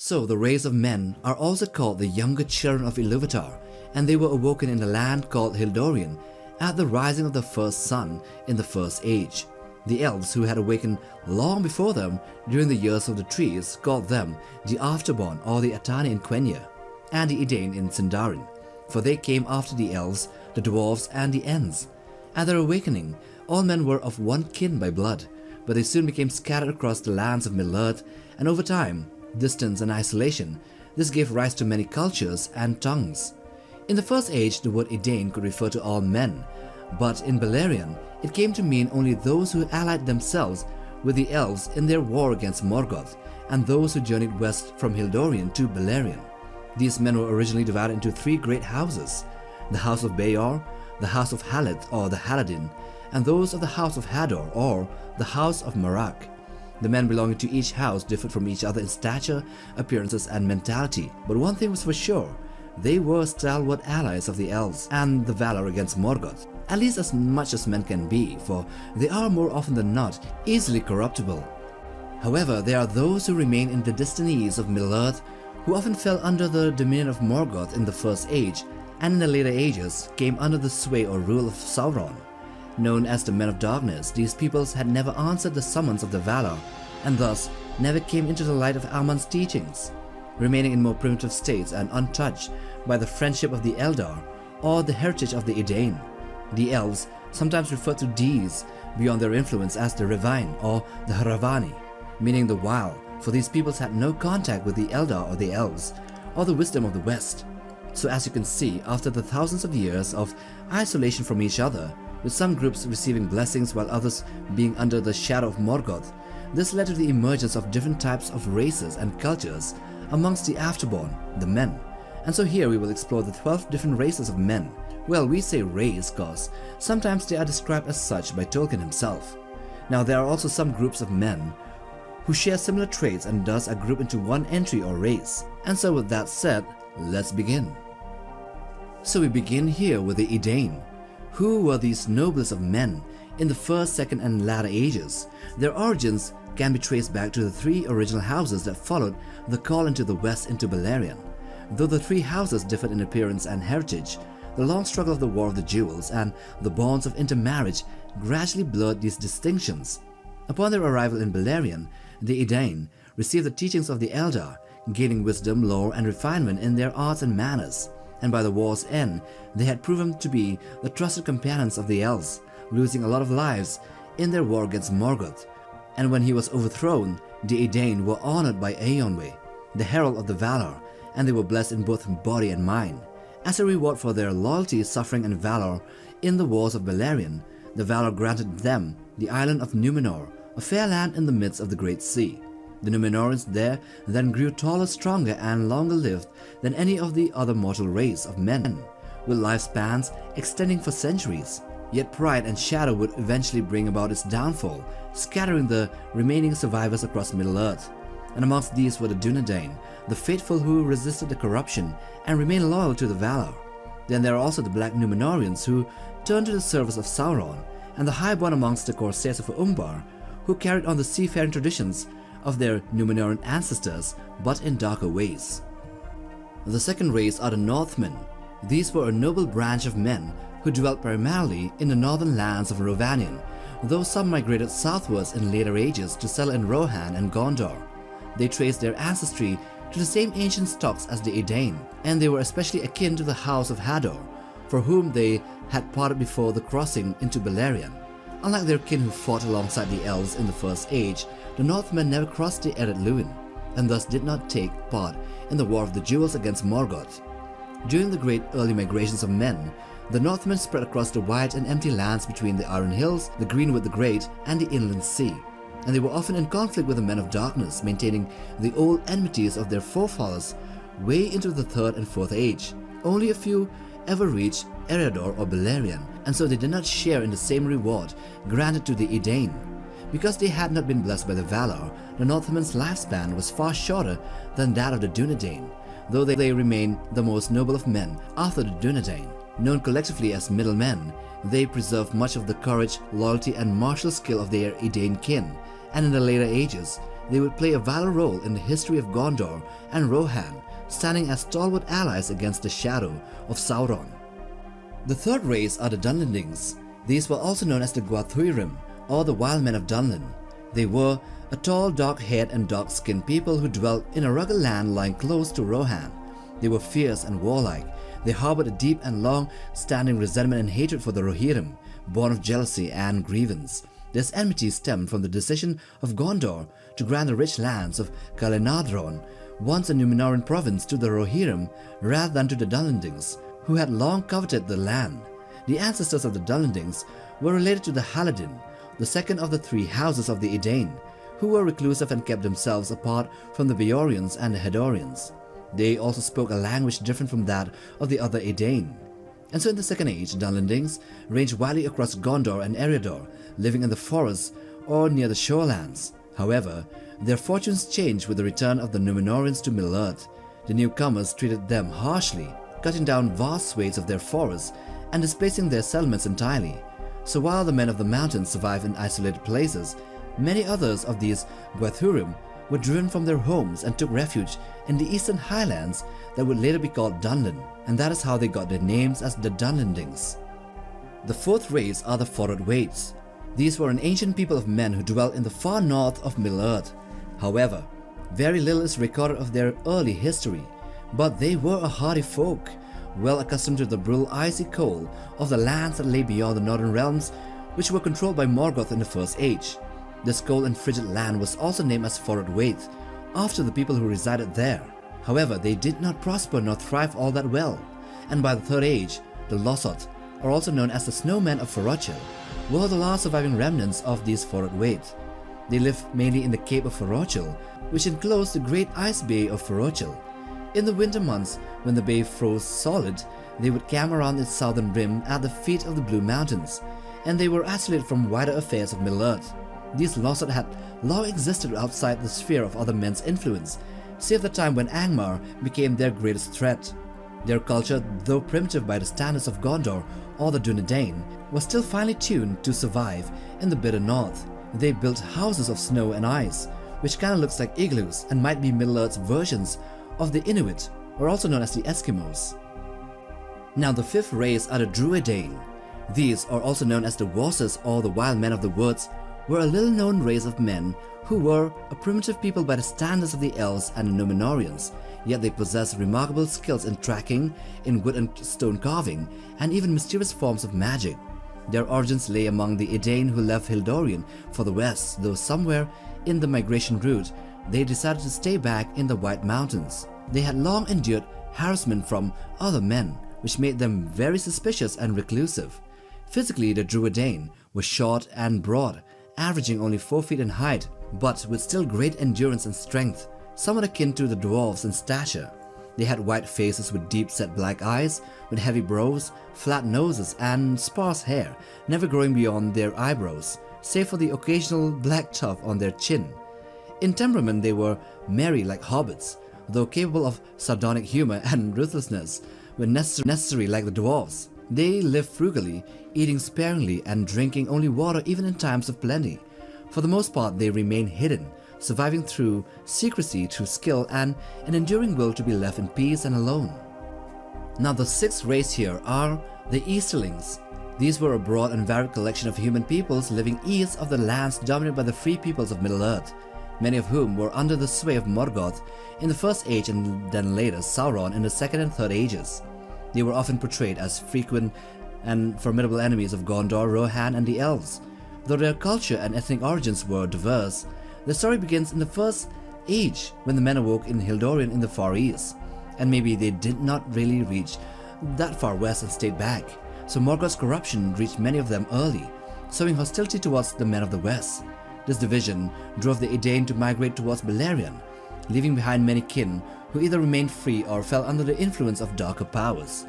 So the race of men are also called the younger children of Illuvatar, and they were awoken in the land called Hildorien at the rising of the first sun in the first age. The elves who had awakened long before them during the years of the trees called them the Afterborn, or the Atani in Quenya and the Edain in Sindarin, for they came after the elves, the Dwarves and the Ents. At their awakening, all men were of one kin by blood, but they soon became scattered across the lands of Middle-earth, and over time, distance and isolation, this gave rise to many cultures and tongues. In the first age, the word Edain could refer to all men, but in Beleriand, it came to mean only those who allied themselves with the elves in their war against Morgoth, and those who journeyed west from Hildorien to Beleriand. These men were originally divided into three great houses: the house of Beon, the house of Hared or the Haradin, and those of the house of Hador or the house of Marak. The men belonging to each house differed from each other in stature, appearances and mentality, but one thing was for sure: they were stalwart allies of the elves and the Valar against Morgoth, at least as much as men can be, for they are more often than not easily corruptible. However, there are those who remain in the distant east of Middle-earth who often fell under the dominion of Morgoth in the First Age, and in the later ages came under the sway or rule of Sauron. Known as the Men of Darkness, these peoples had never answered the summons of the Valar, and thus never came into the light of Alman's teachings, remaining in more primitive states and untouched by the friendship of the Eldar or the heritage of the Edain. The Elves sometimes refer to these beyond their influence as the Revine or the Haravani, meaning the wild, for these peoples had no contact with the Eldar or the Elves, or the wisdom of the West. So as you can see, after the thousands of years of isolation from each other, with some groups receiving blessings while others being under the shadow of Morgoth, this led to the emergence of different types of races and cultures amongst the Afterborn, the men. And so here we will explore the 12 different races of men. Well, we say race cause sometimes they are described as such by Tolkien himself. Now there are also some groups of men who share similar traits and thus are grouped into one entry or race. And so with that said, let's begin. So we begin here with the Edain. Who were these noblest of men in the first, second and latter ages? Their origins can be traced back to the three original houses that followed the call into the west into Beleriand. Though the three houses differed in appearance and heritage, the long struggle of the War of the Jewels and the bonds of intermarriage gradually blurred these distinctions. Upon their arrival in Beleriand, the Edain received the teachings of the Eldar, gaining wisdom, lore and refinement in their arts and manners. And by the war's end, they had proven to be the trusted companions of the Elves, losing a lot of lives in their war against Morgoth. And when he was overthrown, the Edain were honored by Eowyn, the herald of the Valar, and they were blessed in both body and mind. As a reward for their loyalty, suffering and valor in the wars of Beleriand, the Valar granted them the island of Numenor, a fair land in the midst of the Great Sea. The Numenorians there then grew taller, stronger and longer lived than any of the other mortal race of men, with lifespans extending for centuries. Yet pride and shadow would eventually bring about its downfall, scattering the remaining survivors across Middle-earth. And amongst these were the Druidane, the faithful who resisted the corruption and remained loyal to the Valar. Then there are also the Black Numenorians who turned to the service of Sauron, and the highborn amongst the Corsairs of Umbar, who carried on the seafaring traditions of their Numenorian ancestors, but in darker ways. The second race are the Northmen. These were a noble branch of men who dwelt primarily in the northern lands of Rhovanion, though some migrated southwards in later ages to settle in Rohan and Gondor. They traced their ancestry to the same ancient stocks as the Edain, and they were especially akin to the house of Hador, for whom they had parted before the crossing into Beleriand. Unlike their kin who fought alongside the Elves in the First Age, the Northmen never crossed the Ered Luin, and thus did not take part in the War of the Jewels against Morgoth. During the great early migrations of men, the Northmen spread across the wide and empty lands between the Iron Hills, the Greenwood the Great, and the Inland Sea, and they were often in conflict with the Men of Darkness, maintaining the old enmities of their forefathers way into the Third and Fourth Age. Only a few ever reached Eredor or Beleriand, and so they did not share in the same reward granted to the Edain. Because they had not been blessed by the Valar, the Northmen's lifespan was far shorter than that of the Druidane, though they remained the most noble of men after the Druidane. Known collectively as middlemen, they preserved much of the courage, loyalty and martial skill of their Edain kin, and in the later ages, they would play a vital role in the history of Gondor and Rohan, standing as stalwart allies against the shadow of Sauron. The third race are the Dundings. These were also known as the Gwathúirim, or the Wild Men of Dunlin. They were a tall, dark-haired and dark-skinned people who dwelt in a rugged land lying close to Rohan. They were fierce and warlike. They harbored a deep and long-standing resentment and hatred for the Rohirrim, born of jealousy and grievance. This enmity stemmed from the decision of Gondor to grant the rich lands of Calenadron, once a Numenorean province, to the Rohirrim rather than to the Dundings, who had long coveted the land. The ancestors of the Dundings were related to the Haladin, the second of the three houses of the Edain, who were reclusive and kept themselves apart from the Beorians and the Hildorians. They also spoke a language different from that of the other Edain. And so in the Second Age, Dundings ranged widely across Gondor and Eriador, living in the forests or near the shorelands. However, their fortunes changed with the return of the Numenoreans to Middle-earth. The newcomers treated them harshly, cutting down vast swathes of their forests and displacing their settlements entirely. So while the men of the mountains survived in isolated places, many others of these Gwathúirim were driven from their homes and took refuge in the eastern highlands that would later be called Dunlin, and that is how they got their names as the Dundings. The fourth race are the Forid. These were an ancient people of men who dwelt in the far north of Middle-earth. However, very little is recorded of their early history, but they were a hardy folk, well accustomed to the brutal icy cold of the lands that lay beyond the northern realms, which were controlled by Morgoth in the First Age. This cold and frigid land was also named as Forid, after the people who resided there. However, they did not prosper nor thrive all that well, and by the Third Age, the Losot, or also known as the Snowmen of Forochel, were the last surviving remnants of these Forid. They lived mainly in the Cape of Forochel, which enclosed the great ice bay of Forochel. In the winter months, when the bay froze solid, they would camp around its southern rim at the feet of the Blue Mountains, and they were isolated from wider affairs of Middle-earth. These Losot had long existed outside the sphere of other men's influence, save the time when Angmar became their greatest threat. Their culture, though primitive by the standards of Gondor or the Dunedain, was still finely tuned to survive in the bitter north. They built houses of snow and ice, which kinda looks like igloos and might be Middle-earth's versions of the Inuit, or also known as the Eskimos. Now the fifth race are the Druidane. These, are also known as the Wasses or the Wild Men of the Woods, were a little-known race of men who were a primitive people by the standards of the Elves and the Numenoreans, yet they possessed remarkable skills in tracking, in wood and stone carving, and even mysterious forms of magic. Their origins lay among the Edain who left Hildorien for the west, though somewhere in the migration route, they decided to stay back in the White Mountains. They had long endured harassment from other men, which made them very suspicious and reclusive. Physically, the Druidane were short and broad, averaging only 4 feet in height, but with still great endurance and strength, somewhat akin to the Dwarves in stature. They had white faces with deep-set black eyes, with heavy brows, flat noses, and sparse hair, never growing beyond their eyebrows, save for the occasional black tuft on their chin. In temperament, they were merry like hobbits, though capable of sardonic humor and ruthlessness when necessary like the Dwarves. They lived frugally, eating sparingly and drinking only water even in times of plenty. For the most part, they remained hidden, surviving through secrecy, through skill, and an enduring will to be left in peace and alone. Now the sixth race here are the Easterlings. These were a broad and varied collection of human peoples living east of the lands dominated by the free peoples of Middle-earth, many of whom were under the sway of Morgoth in the First Age and then later Sauron in the Second and Third Ages. They were often portrayed as frequent and formidable enemies of Gondor, Rohan, and the Elves. Though their culture and ethnic origins were diverse, the story begins in the First Age when the men awoke in Hildorien in the Far East, and maybe they did not really reach that far west and stayed back, so Morgoth's corruption reached many of them early, sowing hostility towards the men of the West. This division drove the Edain to migrate towards Beleriand, leaving behind many kin who either remained free or fell under the influence of darker powers.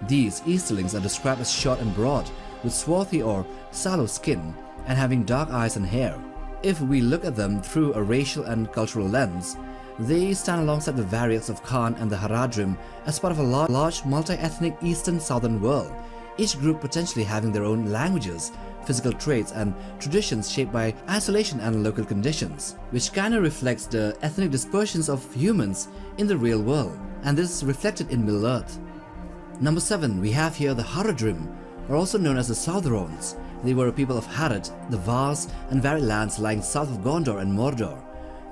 These Easterlings are described as short and broad, with swarthy or sallow skin, and having dark eyes and hair. If we look at them through a racial and cultural lens, they stand alongside the Variacs of Khan and the Harajim as part of a large multi-ethnic eastern southern world, each group potentially having their own languages, physical traits and traditions shaped by isolation and local conditions, which kinda reflects the ethnic dispersions of humans in the real world, and this is reflected in Middle-earth. Number 7, we have here the Harajim, or also known as the Southrons. They were a people of Hared, the vast and varied lands lying south of Gondor and Mordor.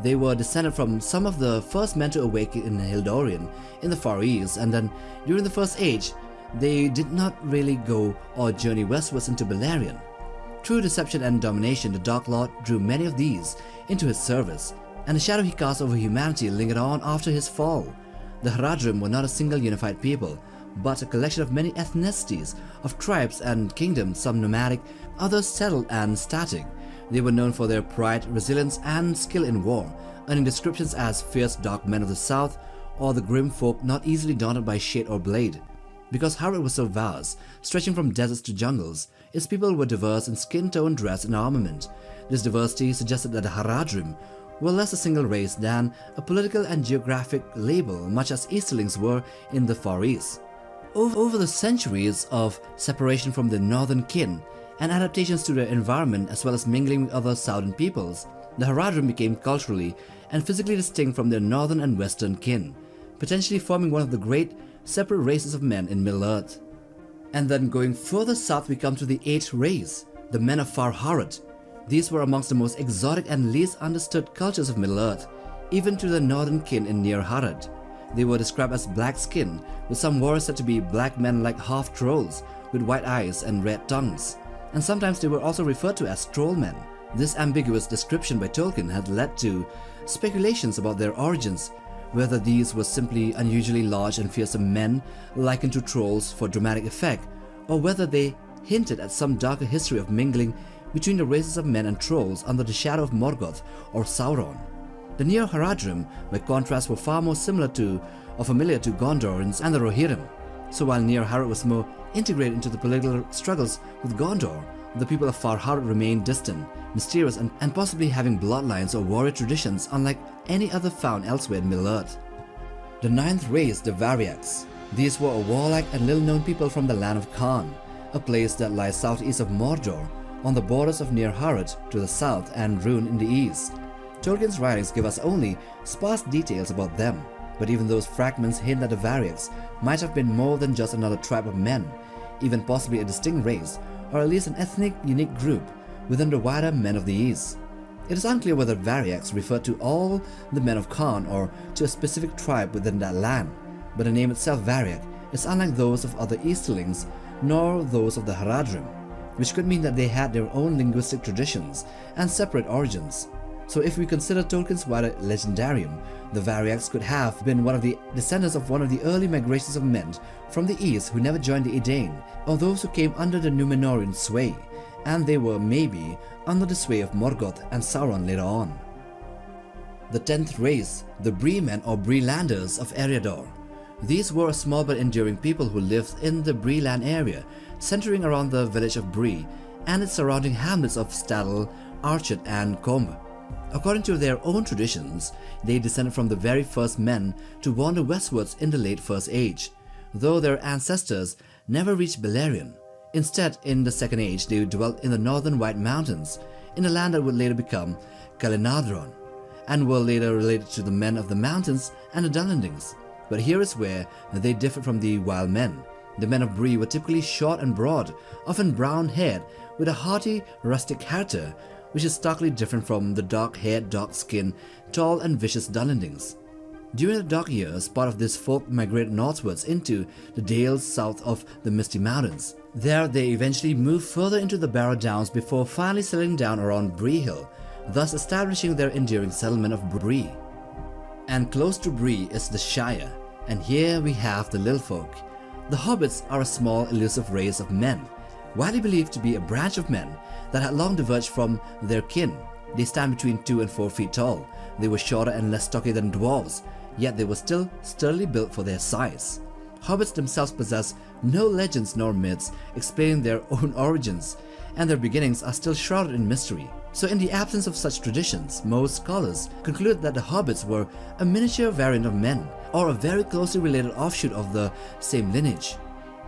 They were descended from some of the first men to awaken in Hildorien in the Far East, and then during the First Age, they did not really go or journey westwards into Beleriand. Through deception and domination, the Dark Lord drew many of these into his service, and the shadow he cast over humanity lingered on after his fall. The Harajim were not a single unified people, but a collection of many ethnicities of tribes and kingdoms, some nomadic, others settled and static. They were known for their pride, resilience, and skill in war, earning descriptions as fierce dark men of the south, or the grim folk not easily daunted by shade or blade. Because Hared was so vast, stretching from deserts to jungles, its people were diverse in skin tone, dress, and armament. This diversity suggested that the Harajim were less a single race than a political and geographic label, much as Easterlings were in the Far East. Over the centuries of separation from the northern kin and adaptations to their environment, as well as mingling with other southern peoples, the Harajim became culturally and physically distinct from their northern and western kin, potentially forming one of the great separate races of men in Middle-earth. And then going further south, we come to the 8th race, the men of Farh Hared. These were amongst the most exotic and least understood cultures of Middle-earth, even to the northern kin in Near Hared. They were described as black skinned, with some warriors said to be black men like half trolls with white eyes and red tongues, and sometimes they were also referred to as trollmen. This ambiguous description by Tolkien had led to speculations about their origins, whether these were simply unusually large and fearsome men likened to trolls for dramatic effect, or whether they hinted at some darker history of mingling between the races of men and trolls under the shadow of Morgoth or Sauron. The Near Harajim, by contrast, were far more similar to or familiar to Gondorans and the Rohirrim. So while Near Hared was more integrated into the political struggles with Gondor, the people of Farh Hared remained distant, mysterious, and possibly having bloodlines or warrior traditions unlike any other found elsewhere in Middle-earth. The 9th race, the Variacs. These were a warlike and little-known people from the land of Khan, a place that lies southeast of Mordor, on the borders of Near Hared to the south and Rhûn in the east. Tolkien's writings give us only sparse details about them, but even those fragments hint that the Variacs might have been more than just another tribe of men, even possibly a distinct race, or at least an ethnic unique group within the wider men of the East. It is unclear whether Variacs referred to all the men of Khan or to a specific tribe within that land, but the name itself, Variac, is unlike those of other Easterlings nor those of the Harajim, which could mean that they had their own linguistic traditions and separate origins. So if we consider Tolkien's wider legendarium, the Variacs could have been one of the descendants of one of the early migrations of men from the east who never joined the Edain, or those who came under the Númenórean sway, and they were maybe under the sway of Morgoth and Sauron later on. The 10th race, the Breeman or Breelanders of Eriador. These were a small but enduring people who lived in the Breeland area, centering around the village of Bree and its surrounding hamlets of Staddle, Archet, and Combe. According to their own traditions, they descended from the very first men to wander westwards in the late First Age, though their ancestors never reached Beleriand. Instead, in the Second Age, they dwelt in the northern White Mountains, in a land that would later become Calenadron, and were later related to the men of the mountains and the Dundings. But here is where they differed from the wild men. The men of Bree were typically short and broad, often brown-haired, with a hearty, rustic character, which is starkly different from the dark-haired, dark-skinned, tall and vicious Dundings. During the Dark Years, part of this folk migrated northwards into the dales south of the Misty Mountains. There they eventually moved further into the Barrow Downs before finally settling down around Bree Hill, thus establishing their enduring settlement of Bree. And close to Bree is the Shire, and here we have the Little Folk. The Hobbits are a small, elusive race of men, widely believed to be a branch of men that had long diverged from their kin. They stand between 2 and 4 feet tall. They were shorter and less stocky than dwarves, yet they were still sturdily built for their size. Hobbits themselves possess no legends nor myths explaining their own origins, and their beginnings are still shrouded in mystery. So in the absence of such traditions, most scholars conclude that the Hobbits were a miniature variant of men, or a very closely related offshoot of the same lineage.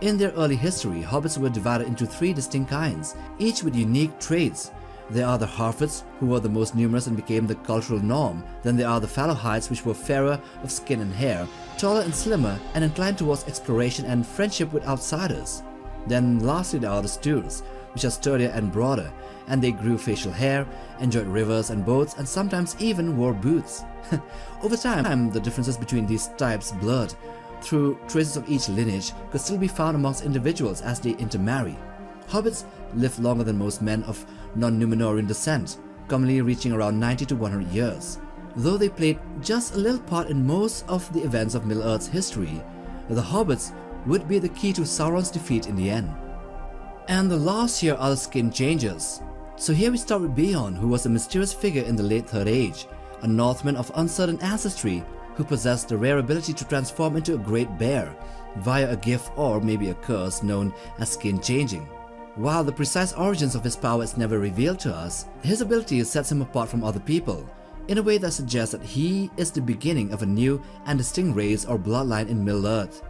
In their early history, hobbits were divided into 3 distinct kinds, each with unique traits. There are the Harfoots, who were the most numerous and became the cultural norm. Then there are the Fallowhides, which were fairer of skin and hair, taller and slimmer, and inclined towards exploration and friendship with outsiders. Then lastly there are the Sturs, which are sturdier and broader, and they grew facial hair, enjoyed rivers and boats, and sometimes even wore boots. Over time, the differences between these types blurred, through traces of each lineage could still be found amongst individuals as they intermarry. Hobbits lived longer than most men of non-Númenórean descent, commonly reaching around 90 to 100 years. Though they played just a little part in most of the events of Middle-earth's history, the Hobbits would be the key to Sauron's defeat in the end. And the last here are the Skin Changers. So here we start with Beon, who was a mysterious figure in the late Third Age, a Northman of uncertain ancestry who possessed the rare ability to transform into a great bear via a gift or maybe a curse known as skin changing. While the precise origins of his power is never revealed to us, his ability sets him apart from other people in a way that suggests that he is the beginning of a new and distinct race or bloodline in Middle-earth.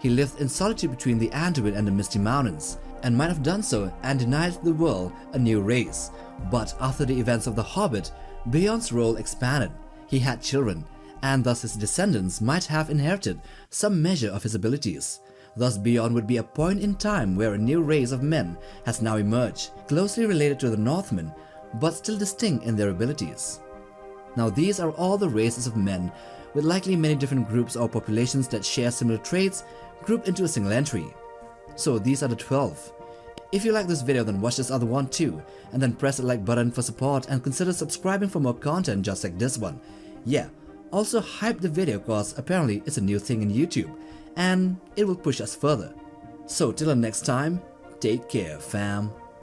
He lived in solitude between the Anduin and the Misty Mountains, and might have done so and denied the world a new race. But after the events of The Hobbit, Beon's role expanded. He had children, and thus his descendants might have inherited some measure of his abilities. Thus Beon would be a point in time where a new race of men has now emerged, closely related to the Northmen, but still distinct in their abilities. Now these are all the races of men, with likely many different groups or populations that share similar traits grouped into a single entry. So these are the 12. If you like this video, then watch this other one too, and then press the like button for support and consider subscribing for more content just like this one. Yeah, also hype the video cause apparently it's a new thing in YouTube, and it will push us further. So till the next time, take care fam.